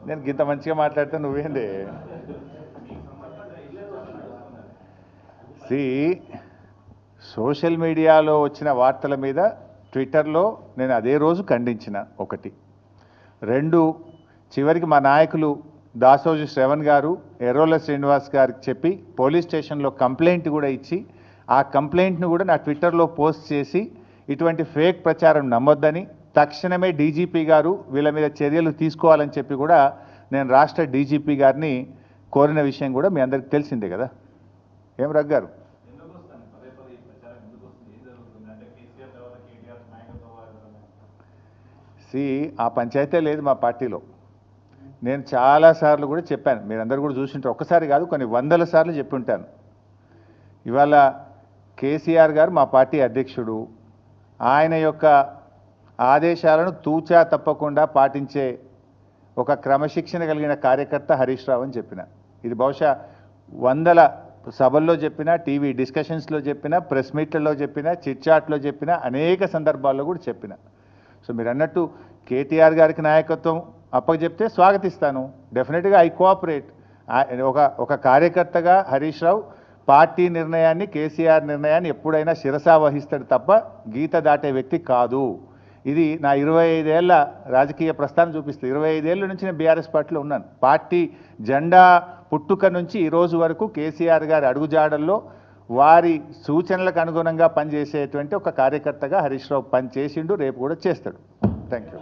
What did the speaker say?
నేను గింత మంచిగా మాట్లాడితే నువ్వేంది సోషల్ మీడియాలో వచ్చిన వార్తల మీద ట్విట్టర్లో నేను అదే రోజు ఖండించిన. ఒకటి. రెండు, చివరికి మా నాయకులు దాసోజు శ్రవణ్ గారు ఎర్రోల శ్రీనివాస్ గారికి చెప్పి పోలీస్ స్టేషన్లో కంప్లైంట్ కూడా ఇచ్చి ఆ కంప్లైంట్ను కూడా నా ట్విట్టర్లో పోస్ట్ చేసి ఇటువంటి ఫేక్ ప్రచారం నమ్మొద్దని, తక్షణమే డీజీపీ గారు వీళ్ళ మీద చర్యలు తీసుకోవాలని చెప్పి కూడా నేను రాష్ట్ర డీజీపీ గారిని కోరిన విషయం కూడా మీ అందరికీ తెలిసిందే కదా. ఏం రగ్గారు? ఆ పంచాయతీ లేదు మా పార్టీలో. నేను చాలాసార్లు కూడా చెప్పాను, మీరందరూ కూడా చూసింటారు. ఒక్కసారి కాదు, కొన్ని వందల సార్లు చెప్పి ఉంటాను. ఇవాళ కేసీఆర్ గారు మా పార్టీ అధ్యక్షుడు. ఆయన యొక్క ఆదేశాలను తూచా తప్పకుండా పాటించే ఒక క్రమశిక్షణ కలిగిన కార్యకర్త హరీష్ రావు అని చెప్పిన. ఇది బహుశా వందల సభల్లో చెప్పిన, టీవీ డిస్కషన్స్లో చెప్పిన, ప్రెస్ మీట్లలో చెప్పిన, చిట్చాట్లో చెప్పిన, అనేక సందర్భాల్లో కూడా చెప్పిన. సో మీరు అన్నట్టు కేటీఆర్ గారికి నాయకత్వం అప్పచెప్తే స్వాగతిస్తాను. డెఫినెట్గా ఐ కోఆపరేట్. ఒక కార్యకర్తగా హరీష్ రావు పార్టీ నిర్ణయాన్ని, కేసీఆర్ నిర్ణయాన్ని ఎప్పుడైనా శిరసా వహిస్తాడు తప్ప గీత దాటే వ్యక్తి కాదు. ఇది నా 25 ఏళ్ల రాజకీయ ప్రస్థానం చూపిస్తుంది. 25 ఏళ్ళ నుంచి నేను బీఆర్ఎస్ పార్టీలో ఉన్నాను. పార్టీ జెండా పుట్టుక నుంచి ఈ రోజు వరకు కేసీఆర్ గారి అడుగుజాడల్లో వారి సూచనలకు అనుగుణంగా పనిచేసేటువంటి ఒక కార్యకర్తగా హరీష్ రావు పనిచేసిండు, రేపు కూడా చేస్తాడు. Thank you.